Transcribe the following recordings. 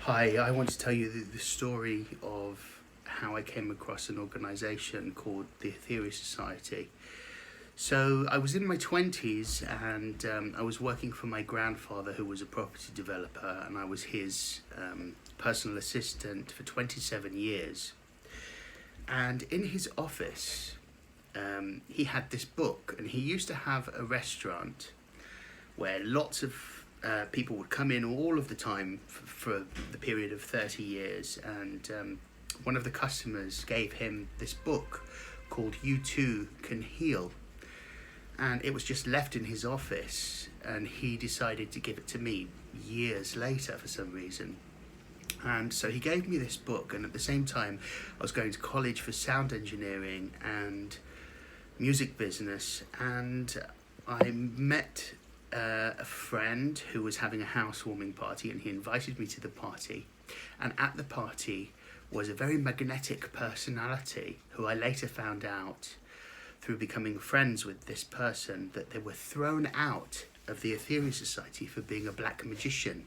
Hi, I want to tell you the story of how I came across an organisation called the Aetherius Society. So I was in my 20s and I was working for my grandfather, who was a property developer, and I was his personal assistant for 27 years. And in his office, he had this book, and he used to have a restaurant where lots of people would come in all of the time for the period of 30 years. And one of the customers gave him this book called You Too Can Heal. And it was just left in his office, and he decided to give it to me years later for some reason. And so he gave me this book, and at the same time I was going to college for sound engineering and music business, and I met a friend who was having a housewarming party, and he invited me to the party. And at the party was a very magnetic personality who I later found out through becoming friends with this person that they were thrown out of the Aetherius Society for being a black magician.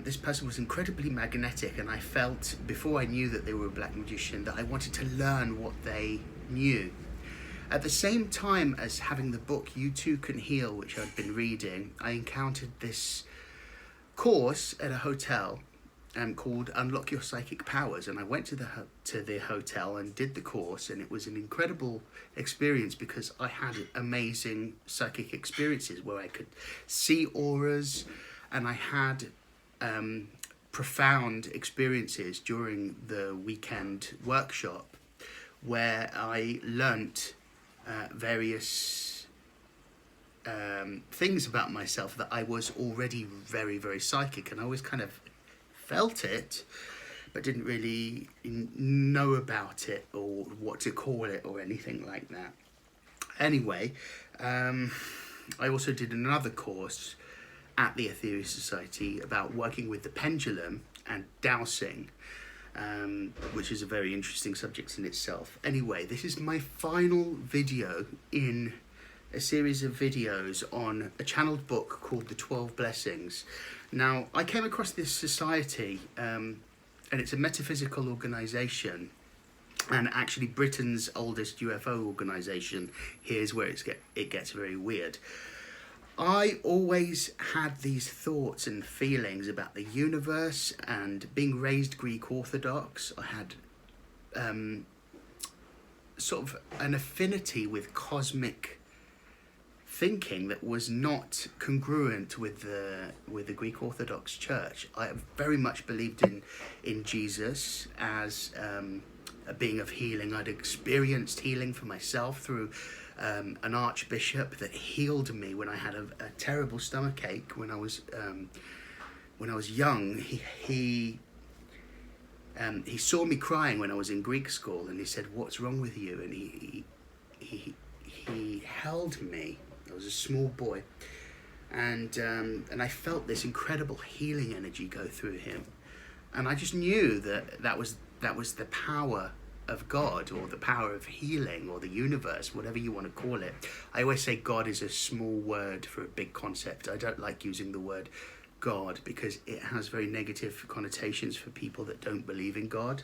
This person was incredibly magnetic, and I felt, before I knew that they were a black magician, that I wanted to learn what they knew. At the same time as having the book You Too Can Heal, which I'd been reading, I encountered this course at a hotel called Unlock Your Psychic Powers, and I went to the hotel and did the course, and it was an incredible experience because I had amazing psychic experiences where I could see auras, and I had profound experiences during the weekend workshop where I learnt various things about myself, that I was already very, very psychic, and I always kind of felt it but didn't really know about it or what to call it or anything like that. Anyway, I also did another course at the Aetherius Society about working with the pendulum and dowsing, which is a very interesting subject in itself. Anyway, this is my final video in a series of videos on a channeled book called The 12 Blessings. Now, I came across this society, and it's a metaphysical organisation, and actually Britain's oldest UFO organisation. Here's where it gets very weird. I always had these thoughts and feelings about the universe, and being raised Greek Orthodox, I had sort of an affinity with cosmic thinking that was not congruent with the Greek Orthodox Church. I very much believed in Jesus as a being of healing. I'd experienced healing for myself through an archbishop that healed me when I had a terrible stomachache when I was young. He saw me crying when I was in Greek school, and he said, "What's wrong with you?" And he held me. I was a small boy, and I felt this incredible healing energy go through him, and I just knew that was the power of God, or the power of healing, or the universe, whatever you want to call it. I always say God is a small word for a big concept. I don't like using the word God because it has very negative connotations for people that don't believe in God.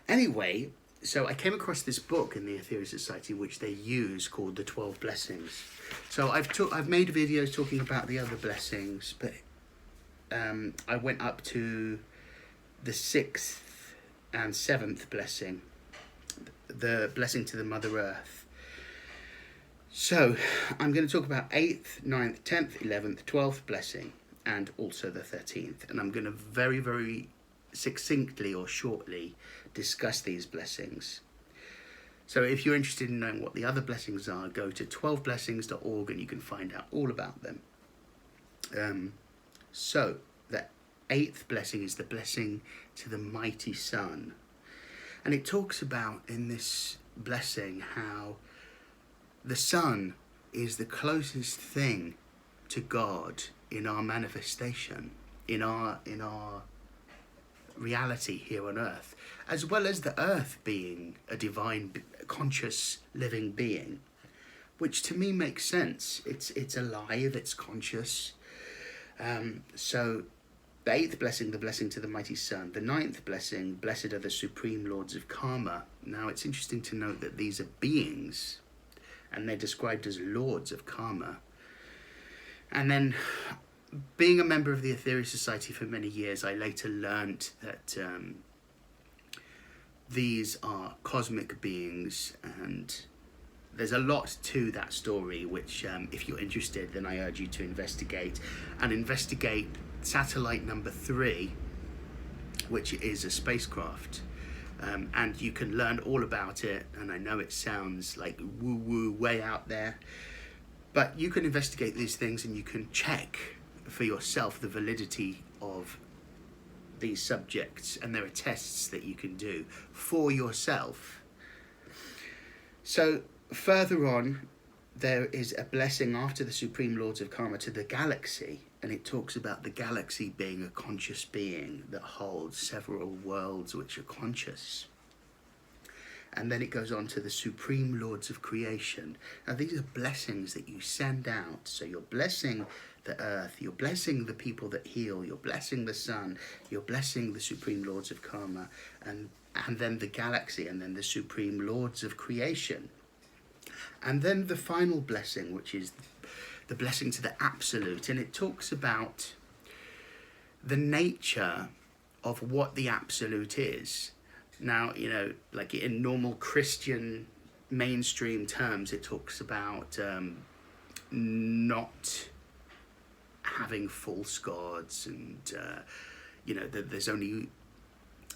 Anyway, so I came across this book in the Aetherius Society which they use, called The 12 Blessings. So I've made videos talking about the other blessings, but I went up to the 6th and 7th blessing, the blessing to the Mother Earth. So I'm going to talk about 8th, 9th, 10th, 11th, 12th blessing, and also the 13th. And I'm going to very, very succinctly or shortly discuss these blessings. So if you're interested in knowing what the other blessings are, go to 12blessings.org and you can find out all about them. So the 8th blessing is the blessing to the mighty sun. And it talks about in this blessing how the sun is the closest thing to God in our manifestation, in our reality here on earth, as well as the earth being a divine, conscious, living being, which to me makes sense. It's alive, it's conscious. So The 8th blessing, the blessing to the mighty sun. The 9th blessing, blessed are the supreme lords of karma. Now, it's interesting to note that these are beings, and they're described as lords of karma. And then, being a member of the Aetherius Society for many years, I later learnt that these are cosmic beings, and there's a lot to that story, which if you're interested, then I urge you to investigate satellite number 3, which is a spacecraft, and you can learn all about it. And I know it sounds like woo-woo, way out there, but you can investigate these things and you can check for yourself the validity of these subjects, and there are tests that you can do for yourself. So further on, there is a blessing after the Supreme Lords of Karma to the galaxy, and it talks about the galaxy being a conscious being that holds several worlds which are conscious. And then it goes on to the Supreme Lords of Creation. Now, these are blessings that you send out. So you're blessing the earth, you're blessing the people that heal, you're blessing the sun, you're blessing the Supreme Lords of Karma, and then the galaxy, and then the Supreme Lords of Creation. And then the final blessing, which is the blessing to the Absolute, and it talks about the nature of what the Absolute is. Now, you know, like in normal Christian mainstream terms, it talks about not having false gods, and you know, that there's only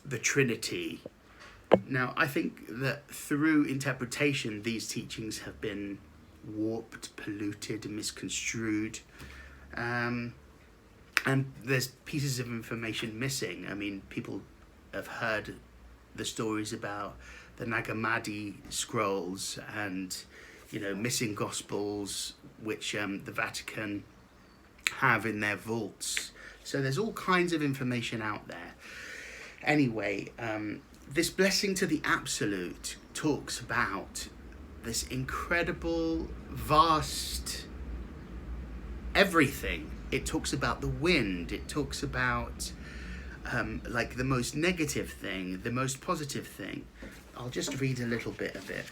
the Trinity. Now, I think that through interpretation, these teachings have been warped, polluted, misconstrued, and there's pieces of information missing. I mean, people have heard the stories about the Nag Hammadi scrolls and, you know, missing gospels, which the Vatican have in their vaults. So there's all kinds of information out there. Anyway, this blessing to the Absolute talks about this incredible, vast everything. It talks about the wind. It talks about like the most negative thing, the most positive thing. I'll just read a little bit of it.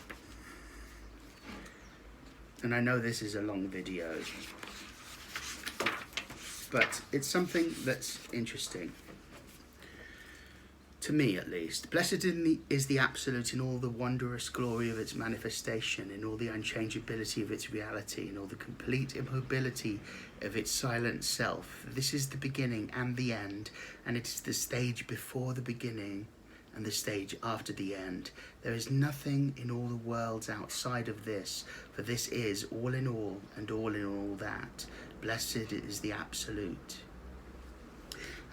And I know this is a long video, but it's something that's interesting. To me, at least. Blessed is the Absolute in all the wondrous glory of its manifestation, in all the unchangeability of its reality, in all the complete immobility of its silent self. This is the beginning and the end, and it is the stage before the beginning and the stage after the end. There is nothing in all the worlds outside of this, for this is all in all and all in all that. Blessed is the Absolute.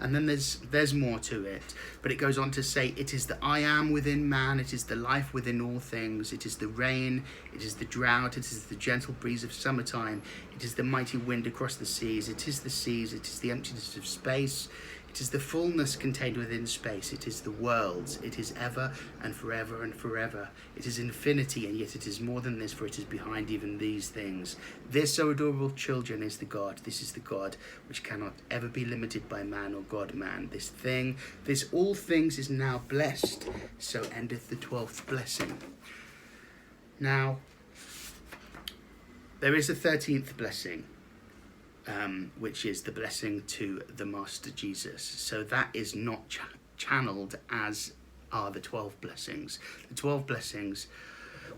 And then there's more to it, but it goes on to say, it is the I am within man, it is the life within all things, it is the rain, it is the drought, it is the gentle breeze of summertime, it is the mighty wind across the seas, it is the emptiness of space, it is the fullness contained within space, it is the worlds, it is ever and forever and forever. It is infinity, and yet it is more than this, for it is behind even these things. This, O adorable children, is the God. This is the God which cannot ever be limited by man or God-man. This thing, this all things is now blessed. So endeth the 12th blessing. Now, there is a 13th blessing, which is the blessing to the Master Jesus. So that is not channeled as are the 12 blessings. The 12 blessings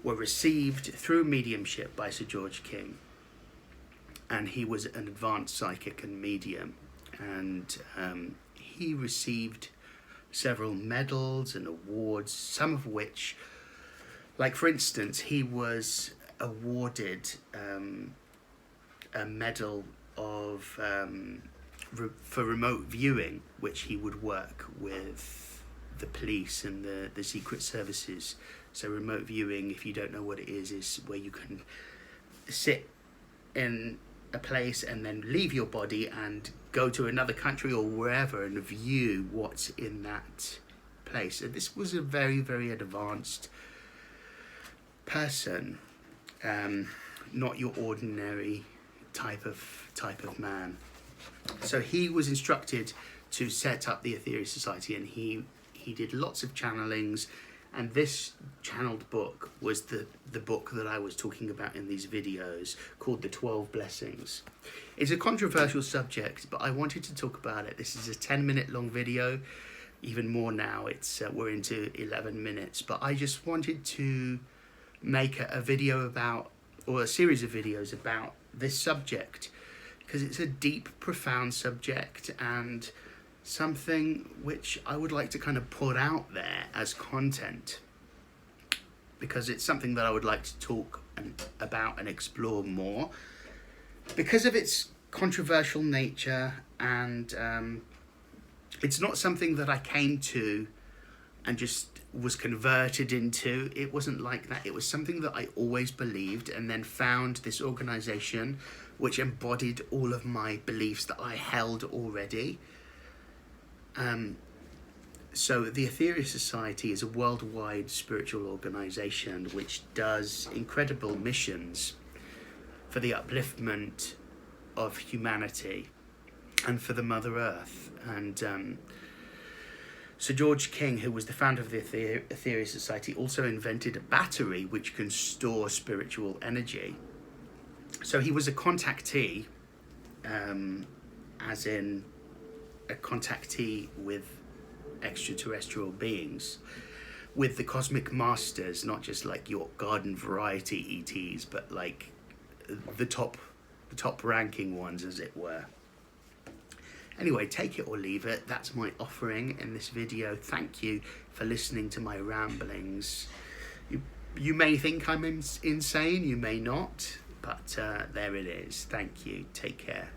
were received through mediumship by Sir George King, and he was an advanced psychic and medium, and he received several medals and awards, some of which, like for instance, he was awarded a medal of for remote viewing, which he would work with the police and the secret services. So remote viewing, if you don't know what it is where you can sit in a place and then leave your body and go to another country or wherever and view what's in that place. And this was a very, very advanced person, not your ordinary type of man. So he was instructed to set up the Aetherius Society, and he did lots of channelings, and this channeled book was the book that I was talking about in these videos, called The 12 Blessings. It's a controversial subject, but I wanted to talk about it. This is a 10-minute long video, even more now. It's we're into 11 minutes, but I just wanted to make a video about, or a series of videos about this subject, because it's a deep, profound subject, and something which I would like to kind of put out there as content, because it's something that I would like to talk about and explore more because of its controversial nature, and it's not something that I came to and just was converted into. It wasn't like that. It was something that I always believed, and then found this organization which embodied all of my beliefs that I held already. So the Aetherius Society is a worldwide spiritual organization which does incredible missions for the upliftment of humanity and for the Mother Earth. And Sir George King, who was the founder of the Aetherius Society, also invented a battery which can store spiritual energy. So he was a contactee, as in a contactee with extraterrestrial beings, with the cosmic masters, not just like your garden variety ETs, but like the top ranking ones, as it were. Anyway, take it or leave it. That's my offering in this video. Thank you for listening to my ramblings. You may think I'm insane, you may not, but there it is. Thank you. Take care.